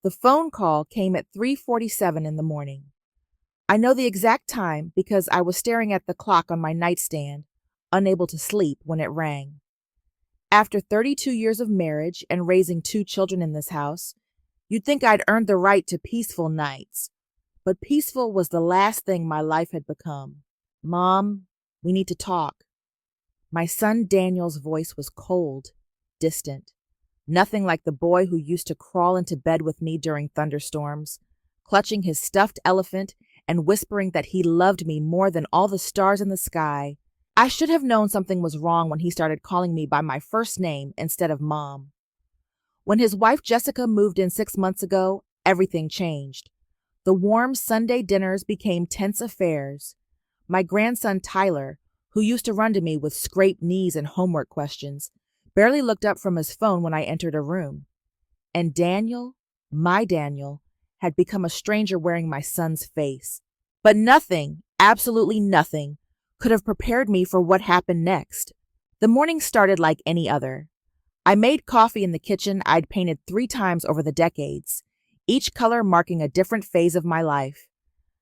The phone call came at 3:47 in the morning. I know the exact time because I was staring at the clock on my nightstand, unable to sleep when it rang. After 32 years of marriage and raising two children in this house, you'd think I'd earned the right to peaceful nights. But peaceful was the last thing my life had become. Mom, we need to talk. My son Daniel's voice was cold, distant. Nothing like the boy who used to crawl into bed with me during thunderstorms, clutching his stuffed elephant and whispering that he loved me more than all the stars in the sky. I should have known something was wrong when he started calling me by my first name instead of Mom. When his wife Jessica moved in 6 months ago, everything changed. The warm Sunday dinners became tense affairs. My grandson Tyler, who used to run to me with scraped knees and homework questions, barely looked up from his phone when I entered a room. And Daniel, my Daniel, had become a stranger wearing my son's face. But nothing, absolutely nothing, could have prepared me for what happened next. The morning started like any other. I made coffee in the kitchen I'd painted 3 times over the decades, each color marking a different phase of my life.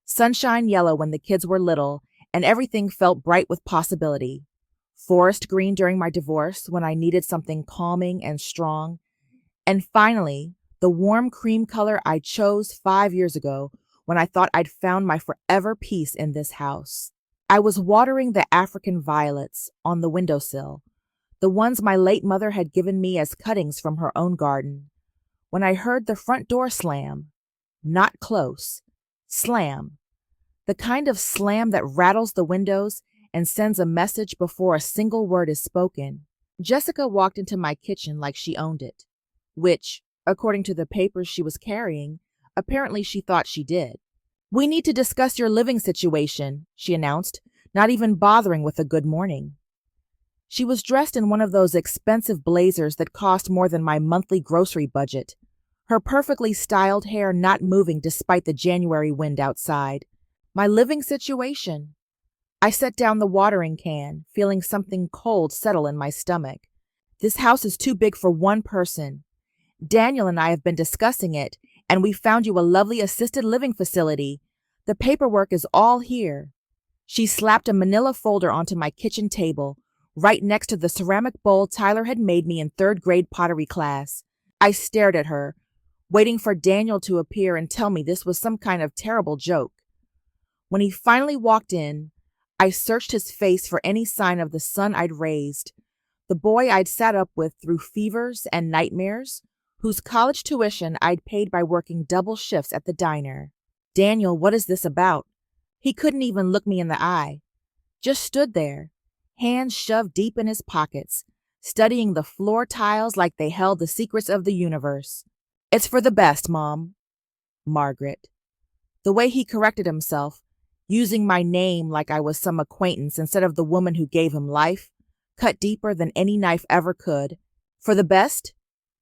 Sunshine yellow when the kids were little, and everything felt bright with possibility. Forest green during my divorce when I needed something calming and strong. And finally, the warm cream color I chose 5 years ago when I thought I'd found my forever peace in this house. I was watering the African violets on the windowsill, the ones my late mother had given me as cuttings from her own garden, when I heard the front door slam. Not close. Slam. The kind of slam that rattles the windows and sends a message before a single word is spoken. Jessica walked into my kitchen like she owned it, which, according to the papers she was carrying, apparently she thought she did. "We need to discuss your living situation," she announced, not even bothering with a good morning. She was dressed in one of those expensive blazers that cost more than my monthly grocery budget, her perfectly styled hair not moving despite the January wind outside. My living situation. I set down the watering can, feeling something cold settle in my stomach. This house is too big for one person. Daniel and I have been discussing it, and we found you a lovely assisted living facility. The paperwork is all here. She slapped a manila folder onto my kitchen table, right next to the ceramic bowl Tyler had made me in 3rd grade pottery class. I stared at her, waiting for Daniel to appear and tell me this was some kind of terrible joke. When he finally walked in, I searched his face for any sign of the son I'd raised, the boy I'd sat up with through fevers and nightmares, whose college tuition I'd paid by working double shifts at the diner. "Daniel, what is this about?" He couldn't even look me in the eye. Just stood there, hands shoved deep in his pockets, studying the floor tiles like they held the secrets of the universe. "It's for the best, Mom." Margaret. The way he corrected himself, using my name like I was some acquaintance instead of the woman who gave him life, cut deeper than any knife ever could. "For the best?"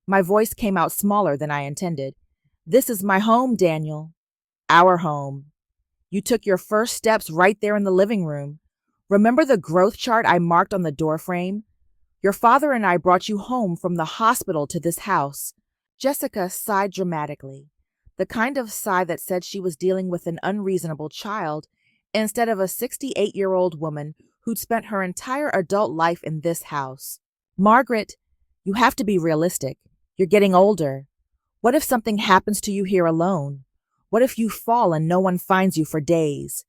My voice came out smaller than I intended. "This is my home, Daniel. Our home. You took your first steps right there in the living room. Remember the growth chart I marked on the doorframe? Your father and I brought you home from the hospital to this house." Jessica sighed dramatically, the kind of sigh that said she was dealing with an unreasonable child instead of a 68-year-old woman who'd spent her entire adult life in this house. "Margaret, you have to be realistic. You're getting older. What if something happens to you here alone? What if you fall and no one finds you for days?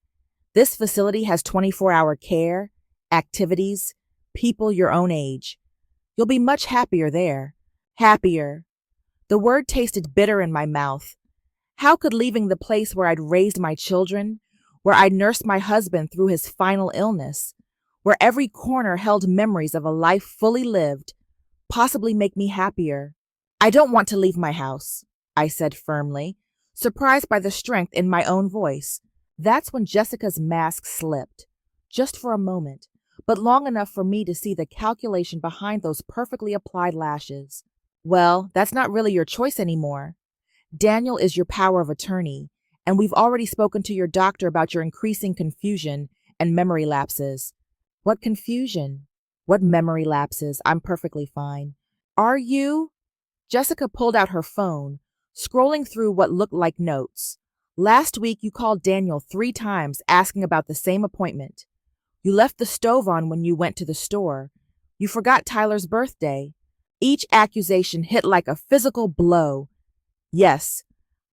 This facility has 24-hour care, activities, people your own age. You'll be much happier there. Happier." The word tasted bitter in my mouth. How could leaving the place where I'd raised my children, where I'd nursed my husband through his final illness, where every corner held memories of a life fully lived, possibly make me happier? "I don't want to leave my house," I said firmly, surprised by the strength in my own voice. That's when Jessica's mask slipped, just for a moment, but long enough for me to see the calculation behind those perfectly applied lashes. "Well, that's not really your choice anymore. Daniel is your power of attorney, and we've already spoken to your doctor about your increasing confusion and memory lapses." "What confusion? What memory lapses? I'm perfectly fine." "Are you?" Jessica pulled out her phone, scrolling through what looked like notes. Last week, you called Daniel 3 times asking about the same appointment. You left the stove on when you went to the store. You forgot Tyler's birthday. Each accusation hit like a physical blow. Yes,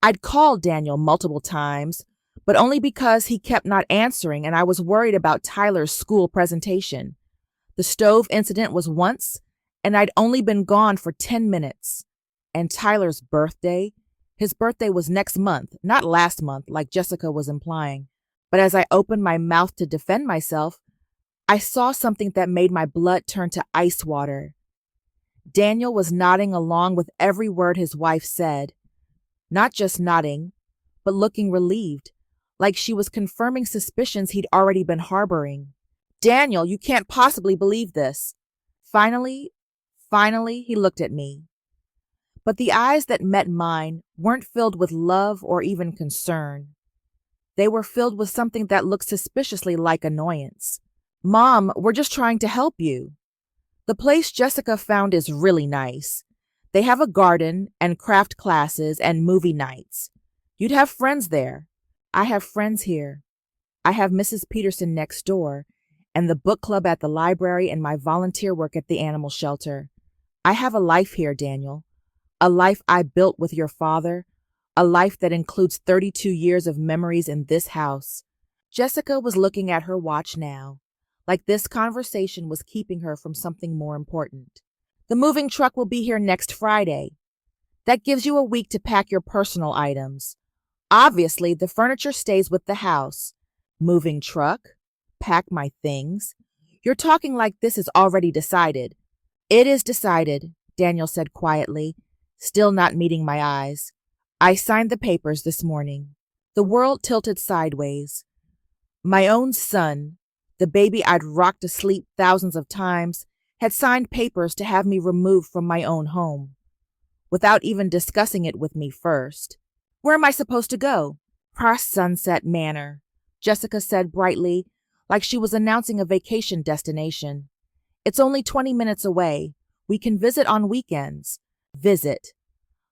I'd called Daniel multiple times, but only because he kept not answering and I was worried about Tyler's school presentation. The stove incident was once, and I'd only been gone for 10 minutes. And Tyler's birthday? His birthday was next month, not last month, like Jessica was implying. But as I opened my mouth to defend myself, I saw something that made my blood turn to ice water. Daniel was nodding along with every word his wife said. Not just nodding, but looking relieved, like she was confirming suspicions he'd already been harboring. Daniel, you can't possibly believe this. Finally, he looked at me. But the eyes that met mine weren't filled with love or even concern. They were filled with something that looked suspiciously like annoyance. Mom, we're just trying to help you. The place Jessica found is really nice. They have a garden and craft classes and movie nights. You'd have friends there. I have friends here. I have Mrs. Peterson next door, and the book club at the library and my volunteer work at the animal shelter. I have a life here, Daniel. A life I built with your father. A life that includes 32 years of memories in this house. Jessica was looking at her watch now, like this conversation was keeping her from something more important. The moving truck will be here next Friday. That gives you a week to pack your personal items. Obviously, the furniture stays with the house. Moving truck? Pack my things? You're talking like this is already decided. It is decided, Daniel said quietly, still not meeting my eyes. I signed the papers this morning. The world tilted sideways. My own son, the baby I'd rocked to sleep thousands of times, had signed papers to have me removed from my own home, without even discussing it with me first. Where am I supposed to go? Past Sunset Manor, Jessica said brightly, like she was announcing a vacation destination. It's only 20 minutes away. We can visit on weekends. Visit.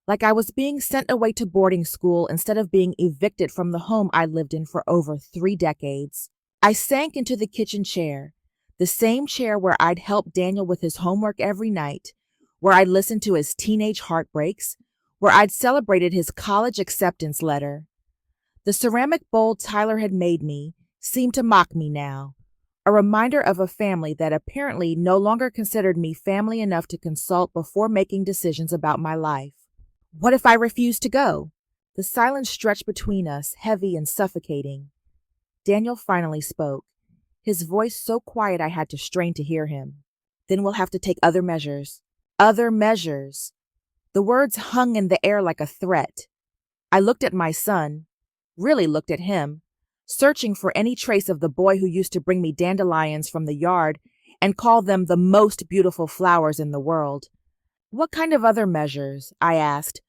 Like I was being sent away to boarding school instead of being evicted from the home I lived in for over 3 decades. I sank into the kitchen chair, the same chair where I'd helped Daniel with his homework every night, where I'd listened to his teenage heartbreaks, where I'd celebrated his college acceptance letter. The ceramic bowl Tyler had made me seemed to mock me now, a reminder of a family that apparently no longer considered me family enough to consult before making decisions about my life. What if I refused to go? The silence stretched between us, heavy and suffocating. Daniel finally spoke, his voice so quiet I had to strain to hear him. Then we'll have to take other measures. Other measures. The words hung in the air like a threat. I looked at my son, really looked at him, searching for any trace of the boy who used to bring me dandelions from the yard and call them the most beautiful flowers in the world. What kind of other measures? I asked,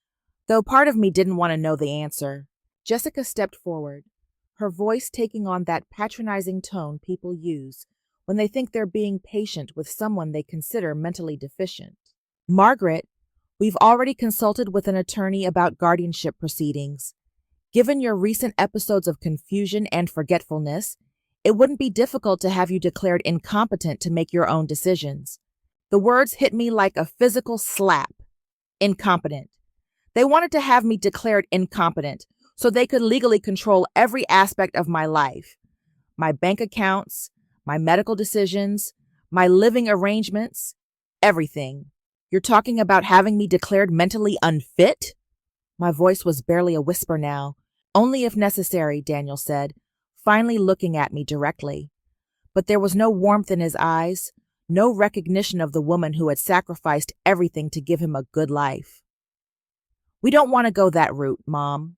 though part of me didn't want to know the answer. Jessica stepped forward, her voice taking on that patronizing tone people use when they think they're being patient with someone they consider mentally deficient. Margaret, we've already consulted with an attorney about guardianship proceedings. Given your recent episodes of confusion and forgetfulness, it wouldn't be difficult to have you declared incompetent to make your own decisions. The words hit me like a physical slap. Incompetent. They wanted to have me declared incompetent so they could legally control every aspect of my life. My bank accounts, my medical decisions, my living arrangements, everything. You're talking about having me declared mentally unfit? My voice was barely a whisper now. Only if necessary, Daniel said, finally looking at me directly. But there was no warmth in his eyes, no recognition of the woman who had sacrificed everything to give him a good life. We don't want to go that route, Mom.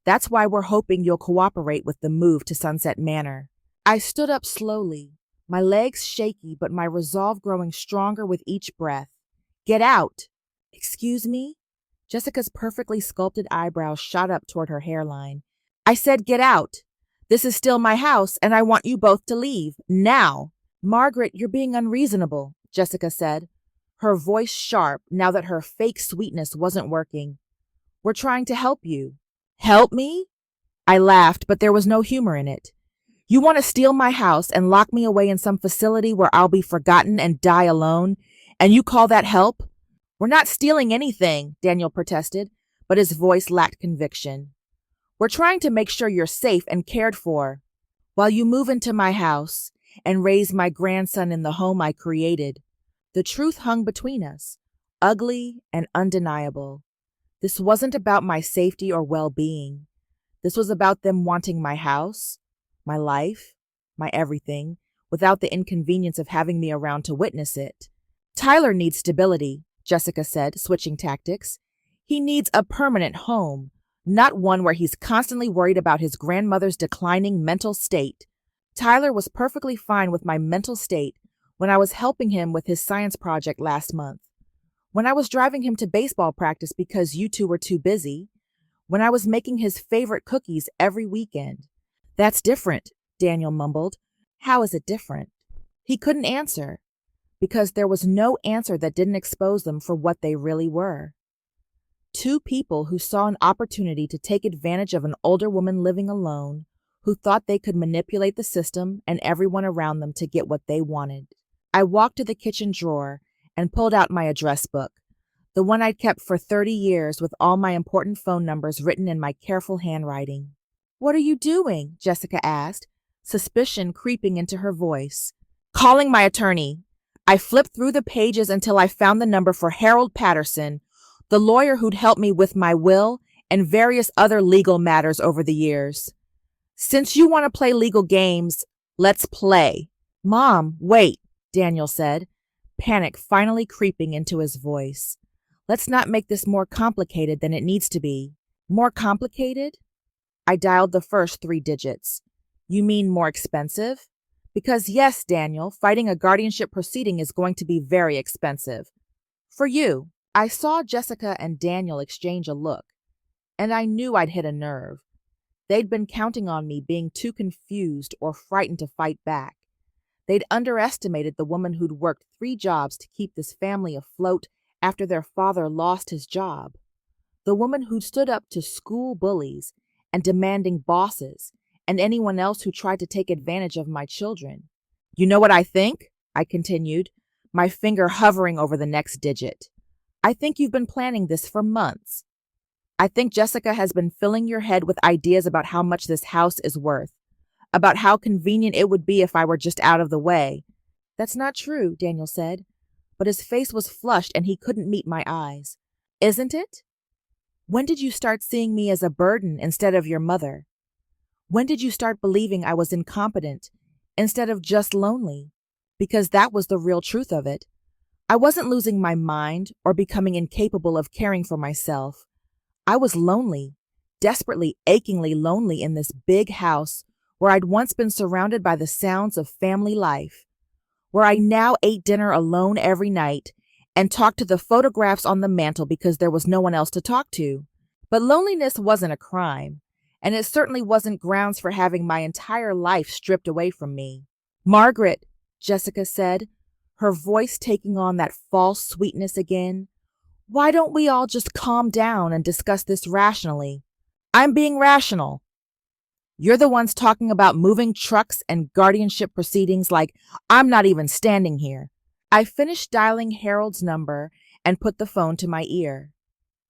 That's why we're hoping you'll cooperate with the move to Sunset Manor. I stood up slowly, my legs shaky but my resolve growing stronger with each breath. Get out! Excuse me? Jessica's perfectly sculpted eyebrows shot up toward her hairline. I said get out. This is still my house, and I want you both to leave. Now! Margaret, you're being unreasonable, Jessica said, her voice sharp now that her fake sweetness wasn't working. We're trying to help you. Help me? I laughed, but there was no humor in it. You want to steal my house and lock me away in some facility where I'll be forgotten and die alone, and you call that help? We're not stealing anything, Daniel protested, but his voice lacked conviction. We're trying to make sure you're safe and cared for while you move into my house and raise my grandson in the home I created. The truth hung between us, ugly and undeniable. This wasn't about my safety or well-being. This was about them wanting my house, my life, my everything, without the inconvenience of having me around to witness it. Tyler needs stability, Jessica said, switching tactics. He needs a permanent home, not one where he's constantly worried about his grandmother's declining mental state. Tyler was perfectly fine with my mental state when I was helping him with his science project last month, when I was driving him to baseball practice because you two were too busy, when I was making his favorite cookies every weekend. That's different, Daniel mumbled. How is it different? He couldn't answer, because there was no answer that didn't expose them for what they really were. Two people who saw an opportunity to take advantage of an older woman living alone, who thought they could manipulate the system and everyone around them to get what they wanted. I walked to the kitchen drawer and pulled out my address book, the one I'd kept for 30 years with all my important phone numbers written in my careful handwriting. What are you doing? Jessica asked, suspicion creeping into her voice. Calling my attorney. I flipped through the pages until I found the number for Harold Patterson, the lawyer who'd helped me with my will and various other legal matters over the years. Since you want to play legal games, let's play. Mom, wait, Daniel said, panic finally creeping into his voice. Let's not make this more complicated than it needs to be. More complicated? I dialed the first 3 digits. You mean more expensive? Because yes, Daniel, fighting a guardianship proceeding is going to be very expensive. For you. I saw Jessica and Daniel exchange a look, and I knew I'd hit a nerve. They'd been counting on me being too confused or frightened to fight back. They'd underestimated the woman who'd worked 3 jobs to keep this family afloat after their father lost his job. The woman who'd stood up to school bullies and demanding bosses and anyone else who tried to take advantage of my children. You know what I think? I continued, my finger hovering over the next digit. I think you've been planning this for months. I think Jessica has been filling your head with ideas about how much this house is worth, about how convenient it would be if I were just out of the way. That's not true, Daniel said, but his face was flushed and he couldn't meet my eyes. Isn't it? When did you start seeing me as a burden instead of your mother? When did you start believing I was incompetent instead of just lonely? Because that was the real truth of it. I wasn't losing my mind or becoming incapable of caring for myself. I was lonely, desperately, achingly lonely in this big house where I'd once been surrounded by the sounds of family life, where I now ate dinner alone every night and talked to the photographs on the mantel because there was no one else to talk to. But loneliness wasn't a crime, and it certainly wasn't grounds for having my entire life stripped away from me. Margaret, Jessica said, her voice taking on that false sweetness again. Why don't we all just calm down and discuss this rationally? I'm being rational. You're the ones talking about moving trucks and guardianship proceedings like I'm not even standing here. I finished dialing Harold's number and put the phone to my ear.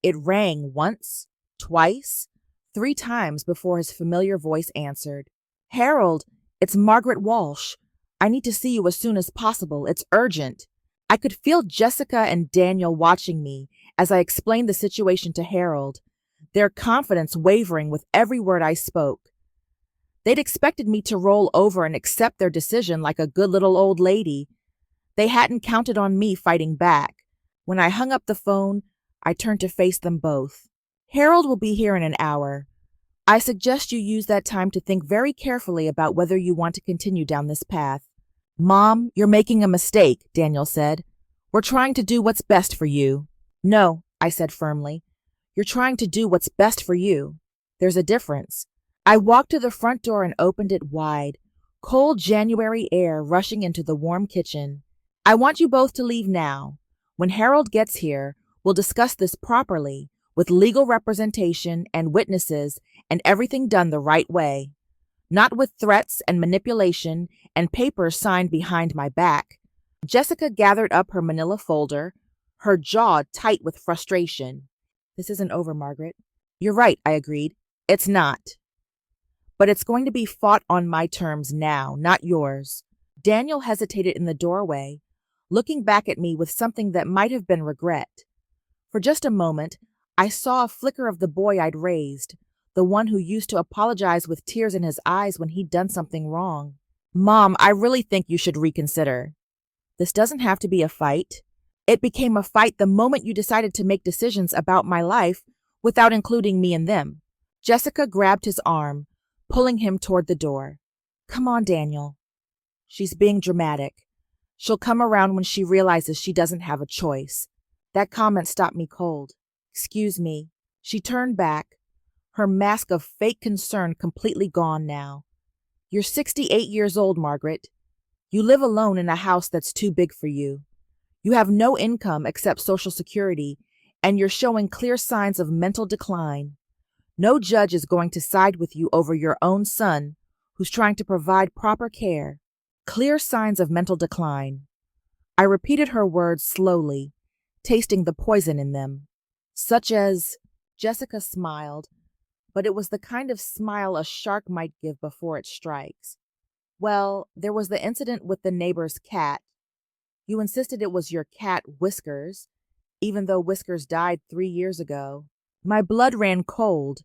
It rang once, twice, 3 times before his familiar voice answered. Harold, it's Margaret Walsh. I need to see you as soon as possible. It's urgent. I could feel Jessica and Daniel watching me as I explained the situation to Harold, their confidence wavering with every word I spoke. They'd expected me to roll over and accept their decision like a good little old lady. They hadn't counted on me fighting back. When I hung up the phone, I turned to face them both. Harold will be here in an hour. I suggest you use that time to think very carefully about whether you want to continue down this path. Mom, you're making a mistake, Daniel said. We're trying to do what's best for you. No, I said firmly. You're trying to do what's best for you. There's a difference. I walked to the front door and opened it wide, cold January air rushing into the warm kitchen. I want you both to leave now. When Harold gets here, we'll discuss this properly. with legal representation and witnesses and everything done the right way, not with threats and manipulation and papers signed behind my back. Jessica gathered up her manila folder, her jaw tight with frustration. This isn't over, Margaret. You're right, I agreed. It's not. But it's going to be fought on my terms now, not yours. Daniel hesitated in the doorway, looking back at me with something that might have been regret. For just a moment, I saw a flicker of the boy I'd raised, the one who used to apologize with tears in his eyes when he'd done something wrong. Mom, I really think you should reconsider. This doesn't have to be a fight. It became a fight the moment you decided to make decisions about my life without including me in them. Jessica grabbed his arm, pulling him toward the door. Come on, Daniel. She's being dramatic. She'll come around when she realizes she doesn't have a choice. That comment stopped me cold. Excuse me. She turned back, her mask of fake concern completely gone now. You're 68 years old, Margaret. You live alone in a house that's too big for you. You have no income except Social Security, and you're showing clear signs of mental decline. No judge is going to side with you over your own son, who's trying to provide proper care. Clear signs of mental decline. I repeated her words slowly, tasting the poison in them. Such as, Jessica smiled, but it was the kind of smile a shark might give before it strikes. Well, there was the incident with the neighbor's cat. You insisted it was your cat, Whiskers, even though Whiskers died 3 years ago. My blood ran cold.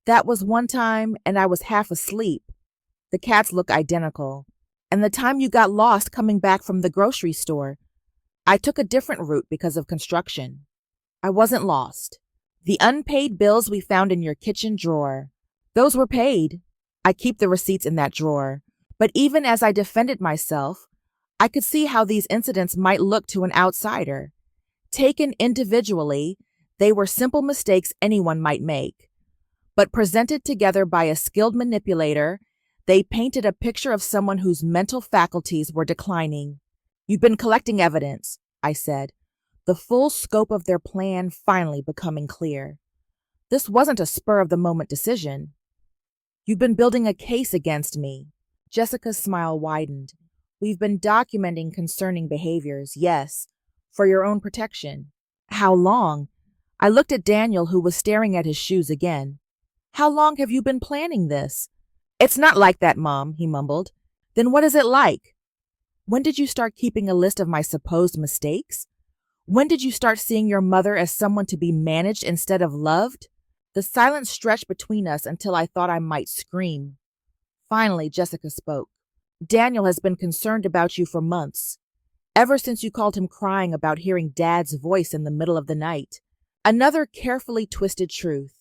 That was one time, and I was half asleep. The cats look identical. And the time you got lost coming back from the grocery store. I took a different route because of construction. I wasn't lost. The unpaid bills we found in your kitchen drawer. Those were paid. I keep the receipts in that drawer. But even as I defended myself, I could see how these incidents might look to an outsider. Taken individually, they were simple mistakes anyone might make. But presented together by a skilled manipulator, they painted a picture of someone whose mental faculties were declining. You've been collecting evidence, I said, the full scope of their plan finally becoming clear. This wasn't a spur-of-the-moment decision. You've been building a case against me. Jessica's smile widened. We've been documenting concerning behaviors, yes, for your own protection. How long? I looked at Daniel, who was staring at his shoes again. How long have you been planning this? It's not like that, Mom, he mumbled. Then what is it like? When did you start keeping a list of my supposed mistakes? When did you start seeing your mother as someone to be managed instead of loved? The silence stretched between us until I thought I might scream. Finally, Jessica spoke. Daniel has been concerned about you for months, ever since you called him crying about hearing Dad's voice in the middle of the night. Another carefully twisted truth.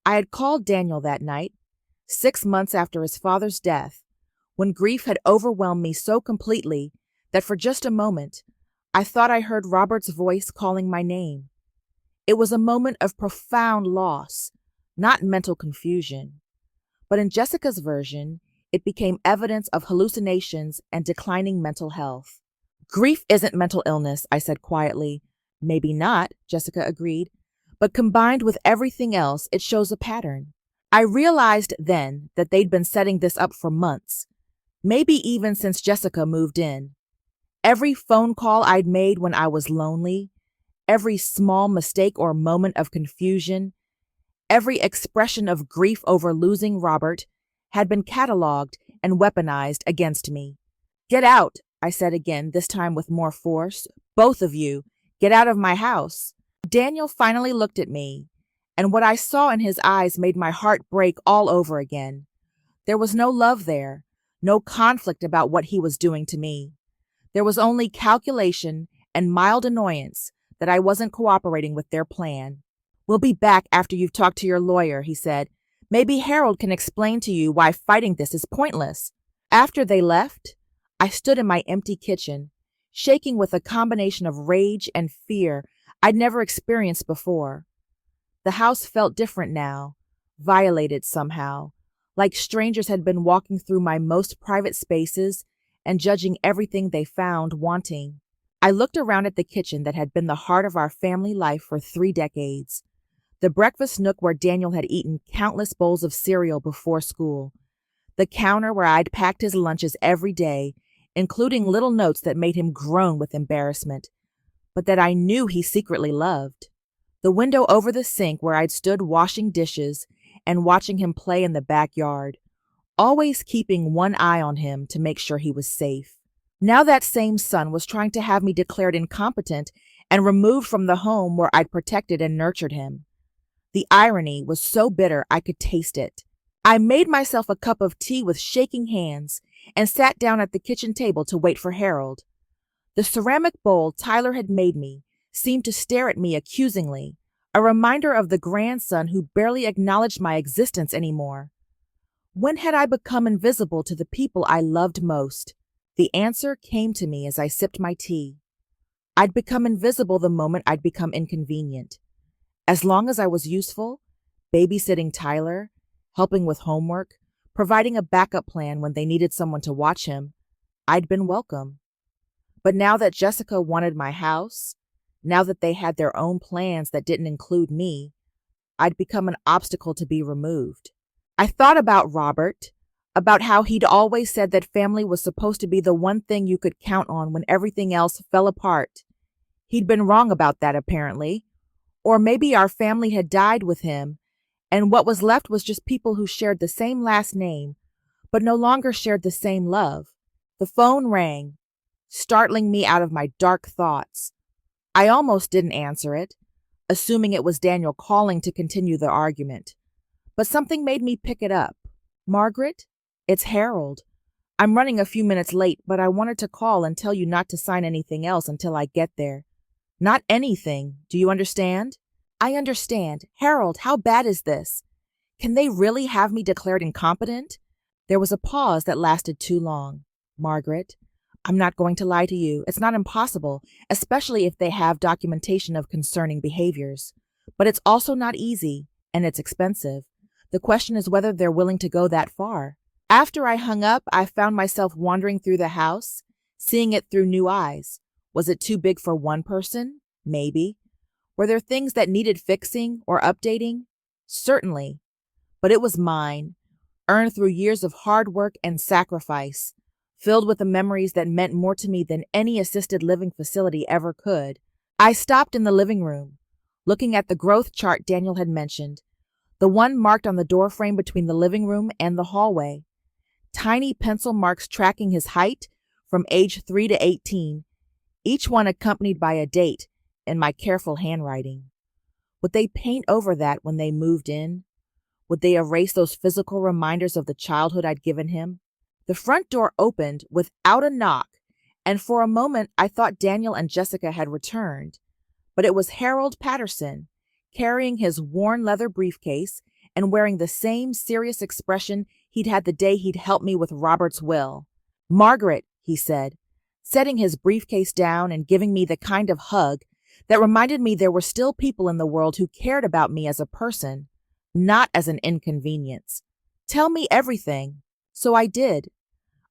I had called Daniel that night, 6 months after his father's death, when grief had overwhelmed me so completely that for just a moment, I thought I heard Robert's voice calling my name. It was a moment of profound loss, not mental confusion. But in Jessica's version, it became evidence of hallucinations and declining mental health. Grief isn't mental illness, I said quietly. Maybe not, Jessica agreed, but combined with everything else, it shows a pattern. I realized then that they'd been setting this up for months, maybe even since Jessica moved in. Every phone call I'd made when I was lonely, every small mistake or moment of confusion, every expression of grief over losing Robert had been cataloged and weaponized against me. Get out, I said again, this time with more force. Both of you, get out of my house. Daniel finally looked at me, and what I saw in his eyes made my heart break all over again. There was no love there, no conflict about what he was doing to me. There was only calculation and mild annoyance that I wasn't cooperating with their plan. We'll be back after you've talked to your lawyer, he said. Maybe Harold can explain to you why fighting this is pointless. After they left, I stood in my empty kitchen, shaking with a combination of rage and fear I'd never experienced before. The house felt different now, violated somehow, like strangers had been walking through my most private spaces and judging everything they found wanting. I looked around at the kitchen that had been the heart of our family life for 3 decades. The breakfast nook where Daniel had eaten countless bowls of cereal before school. The counter where I'd packed his lunches every day, including little notes that made him groan with embarrassment, but that I knew he secretly loved. The window over the sink where I'd stood washing dishes and watching him play in the backyard, always keeping one eye on him to make sure he was safe. Now that same son was trying to have me declared incompetent and removed from the home where I'd protected and nurtured him. The irony was so bitter I could taste it. I made myself a cup of tea with shaking hands and sat down at the kitchen table to wait for Harold. The ceramic bowl Tyler had made me seemed to stare at me accusingly, a reminder of the grandson who barely acknowledged my existence anymore. When had I become invisible to the people I loved most? The answer came to me as I sipped my tea. I'd become invisible the moment I'd become inconvenient. As long as I was useful, babysitting Tyler, helping with homework, providing a backup plan when they needed someone to watch him, I'd been welcome. But now that Jessica wanted my house, now that they had their own plans that didn't include me, I'd become an obstacle to be removed. I thought about Robert, about how he'd always said that family was supposed to be the one thing you could count on when everything else fell apart. He'd been wrong about that, apparently. Or maybe our family had died with him, and what was left was just people who shared the same last name, but no longer shared the same love. The phone rang, startling me out of my dark thoughts. I almost didn't answer it, assuming it was Daniel calling to continue the argument. But something made me pick it up. Margaret, it's Harold. I'm running a few minutes late, but I wanted to call and tell you not to sign anything else until I get there. Not anything. Do you understand? I understand. Harold, how bad is this? Can they really have me declared incompetent? There was a pause that lasted too long. Margaret, I'm not going to lie to you. It's not impossible, especially if they have documentation of concerning behaviors. But it's also not easy, and it's expensive. The question is whether they're willing to go that far. After I hung up, I found myself wandering through the house, seeing it through new eyes. Was it too big for one person? Maybe. Were there things that needed fixing or updating? Certainly. But it was mine, earned through years of hard work and sacrifice, filled with the memories that meant more to me than any assisted living facility ever could. I stopped in the living room, looking at the growth chart Daniel had mentioned, the one marked on the doorframe between the living room and the hallway. Tiny pencil marks tracking his height from age 3 to 18, each one accompanied by a date in my careful handwriting. Would they paint over that when they moved in? Would they erase those physical reminders of the childhood I'd given him? The front door opened without a knock, and for a moment I thought Daniel and Jessica had returned. But it was Harold Patterson, carrying his worn leather briefcase and wearing the same serious expression he'd had the day he'd helped me with Robert's will. Margaret, he said, setting his briefcase down and giving me the kind of hug that reminded me there were still people in the world who cared about me as a person, not as an inconvenience. Tell me everything. So I did.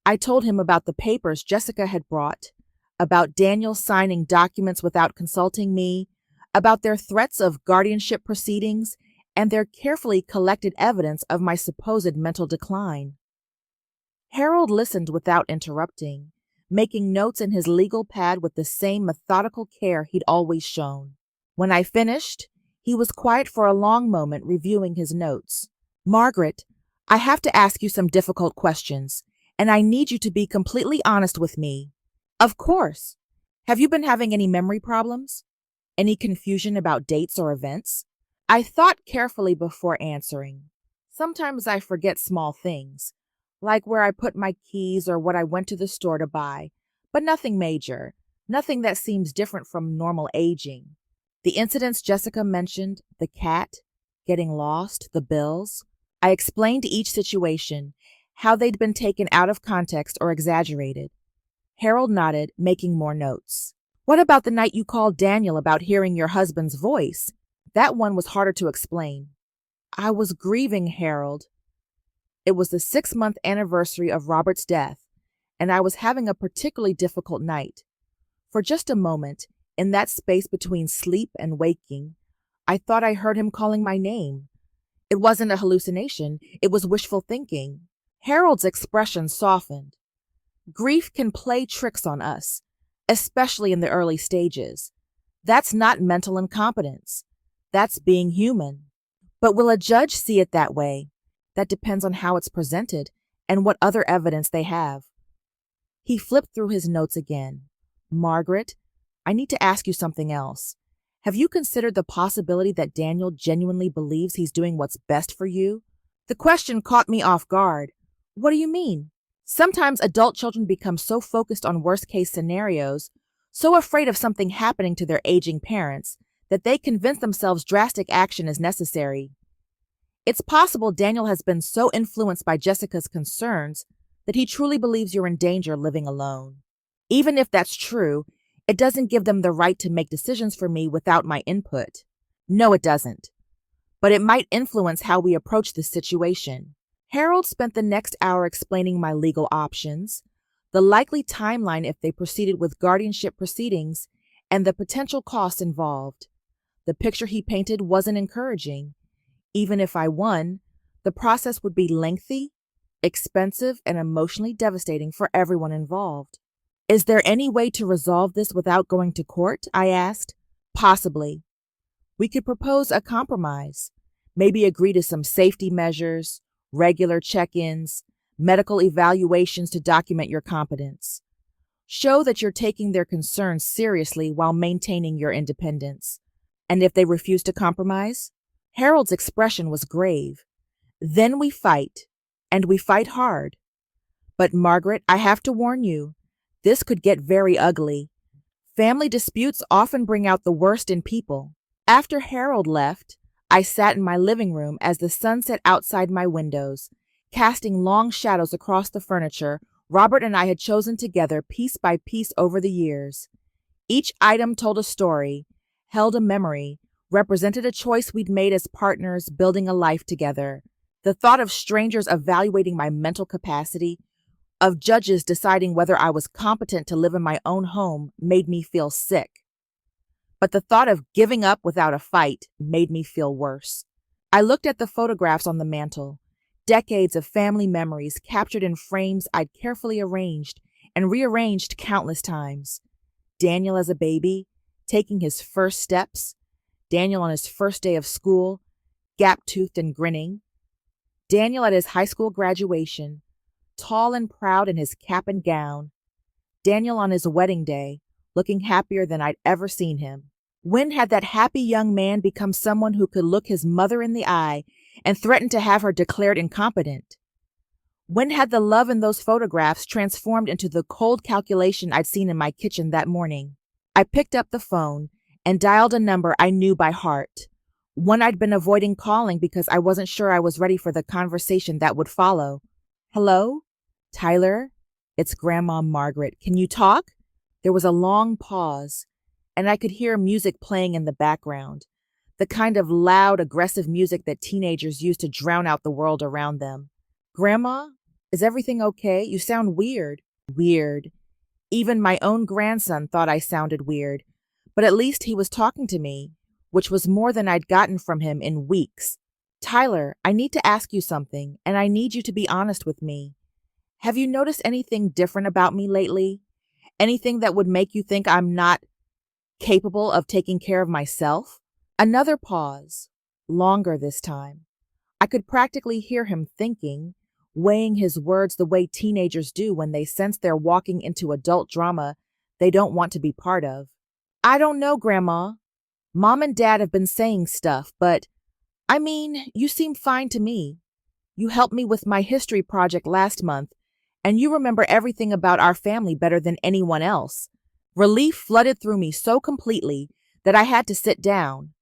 I told him about the papers Jessica had brought, about Daniel signing documents without consulting me, about their threats of guardianship proceedings, and their carefully collected evidence of my supposed mental decline. Harold listened without interrupting, making notes in his legal pad with the same methodical care he'd always shown. When I finished, he was quiet for a long moment, reviewing his notes. Margaret, I have to ask you some difficult questions, and I need you to be completely honest with me. Of course. Have you been having any memory problems? Any confusion about dates or events? I thought carefully before answering. Sometimes I forget small things, like where I put my keys or what I went to the store to buy, but nothing major, nothing that seems different from normal aging. The incidents Jessica mentioned, the cat, getting lost, the bills. I explained each situation, how they'd been taken out of context or exaggerated. Harold nodded, making more notes. What about the night you called Daniel about hearing your husband's voice? That one was harder to explain. I was grieving, Harold. It was the 6-month anniversary of Robert's death, and I was having a particularly difficult night. For just a moment, in that space between sleep and waking, I thought I heard him calling my name. It wasn't a hallucination, it was wishful thinking. Harold's expression softened. Grief can play tricks on us, especially in the early stages. That's not mental incompetence. That's being human. But will a judge see it that way? That depends on how it's presented and what other evidence they have. He flipped through his notes again. Margaret, I need to ask you something else. Have you considered the possibility that Daniel genuinely believes he's doing what's best for you? The question caught me off guard. What do you mean? Sometimes adult children become so focused on worst-case scenarios, so afraid of something happening to their aging parents, that they convince themselves drastic action is necessary. It's possible Daniel has been so influenced by Jessica's concerns that he truly believes you're in danger living alone. Even if that's true, it doesn't give them the right to make decisions for me without my input. No, it doesn't. But it might influence how we approach this situation. Harold spent the next hour explaining my legal options, the likely timeline if they proceeded with guardianship proceedings, and the potential costs involved. The picture he painted wasn't encouraging. Even if I won, the process would be lengthy, expensive, and emotionally devastating for everyone involved. Is there any way to resolve this without going to court? I asked. Possibly. We could propose a compromise, maybe agree to some safety measures, regular check-ins, medical evaluations to document your competence. Show that you're taking their concerns seriously while maintaining your independence. And if they refuse to compromise? Harold's expression was grave. Then we fight, and we fight hard. But Margaret, I have to warn you, this could get very ugly. Family disputes often bring out the worst in people. After Harold left, I sat in my living room as the sun set outside my windows, casting long shadows across the furniture Robert and I had chosen together piece by piece over the years. Each item told a story, held a memory, represented a choice we'd made as partners building a life together. The thought of strangers evaluating my mental capacity, of judges deciding whether I was competent to live in my own home, made me feel sick. But the thought of giving up without a fight made me feel worse. I looked at the photographs on the mantel, decades of family memories captured in frames I'd carefully arranged and rearranged countless times. Daniel as a baby, taking his first steps. Daniel on his first day of school, gap-toothed and grinning. Daniel at his high school graduation, tall and proud in his cap and gown. Daniel on his wedding day, looking happier than I'd ever seen him. When had that happy young man become someone who could look his mother in the eye and threaten to have her declared incompetent? When had the love in those photographs transformed into the cold calculation I'd seen in my kitchen that morning? I picked up the phone and dialed a number I knew by heart, one I'd been avoiding calling because I wasn't sure I was ready for the conversation that would follow. Hello? Tyler? It's Grandma Margaret. Can you talk? There was a long pause, and I could hear music playing in the background, the kind of loud, aggressive music that teenagers use to drown out the world around them. Grandma, is everything okay? You sound weird. Weird. Even my own grandson thought I sounded weird, but at least he was talking to me, which was more than I'd gotten from him in weeks. Tyler, I need to ask you something, and I need you to be honest with me. Have you noticed anything different about me lately? Anything that would make you think I'm not capable of taking care of myself? Another pause, longer this time. I could practically hear him thinking, weighing his words the way teenagers do when they sense they're walking into adult drama they don't want to be part of. I don't know, Grandma. Mom and Dad have been saying stuff, but I mean, you seem fine to me. You helped me with my history project last month, and you remember everything about our family better than anyone else. Relief flooded through me so completely that I had to sit down.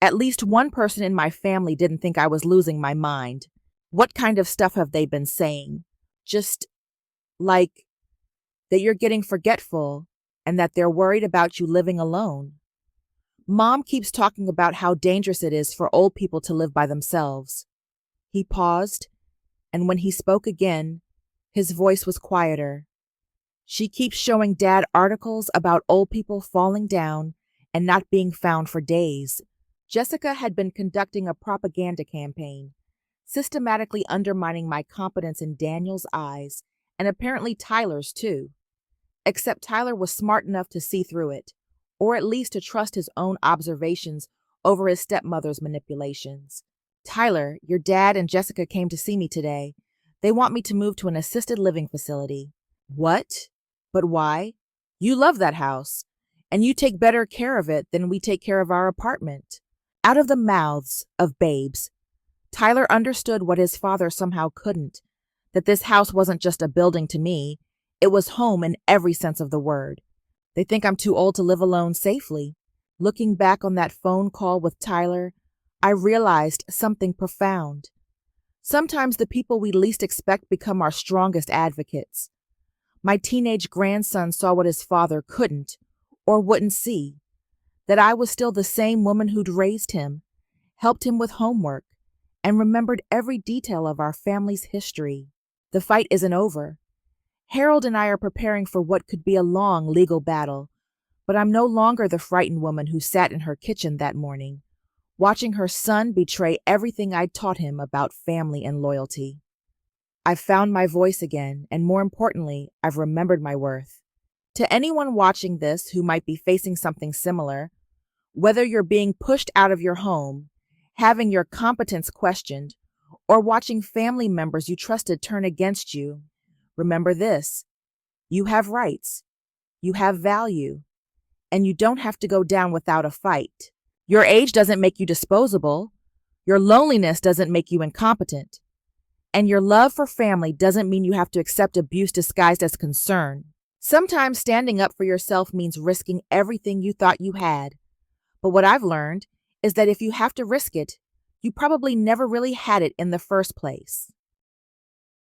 At least one person in my family didn't think I was losing my mind. What kind of stuff have they been saying? Just like that you're getting forgetful and that they're worried about you living alone. Mom keeps talking about how dangerous it is for old people to live by themselves. He paused, and when he spoke again, his voice was quieter. She keeps showing Dad articles about old people falling down and not being found for days. Jessica had been conducting a propaganda campaign, systematically undermining my competence in Daniel's eyes, and apparently Tyler's too. Except Tyler was smart enough to see through it, or at least to trust his own observations over his stepmother's manipulations. Tyler, your dad and Jessica came to see me today. They want me to move to an assisted living facility. What? But why? You love that house, and you take better care of it than we take care of our apartment. Out of the mouths of babes, Tyler understood what his father somehow couldn't, that this house wasn't just a building to me, it was home in every sense of the word. They think I'm too old to live alone safely. Looking back on that phone call with Tyler, I realized something profound. Sometimes the people we least expect become our strongest advocates. My teenage grandson saw what his father couldn't or wouldn't see, that I was still the same woman who'd raised him, helped him with homework, and remembered every detail of our family's history. The fight isn't over. Harold and I are preparing for what could be a long legal battle, but I'm no longer the frightened woman who sat in her kitchen that morning, watching her son betray everything I'd taught him about family and loyalty. I've found my voice again, and more importantly, I've remembered my worth. To anyone watching this who might be facing something similar, whether you're being pushed out of your home, having your competence questioned, or watching family members you trusted turn against you, remember this: you have rights, you have value, and you don't have to go down without a fight. Your age doesn't make you disposable, your loneliness doesn't make you incompetent, and your love for family doesn't mean you have to accept abuse disguised as concern. Sometimes standing up for yourself means risking everything you thought you had. But what I've learned is that if you have to risk it, you probably never really had it in the first place.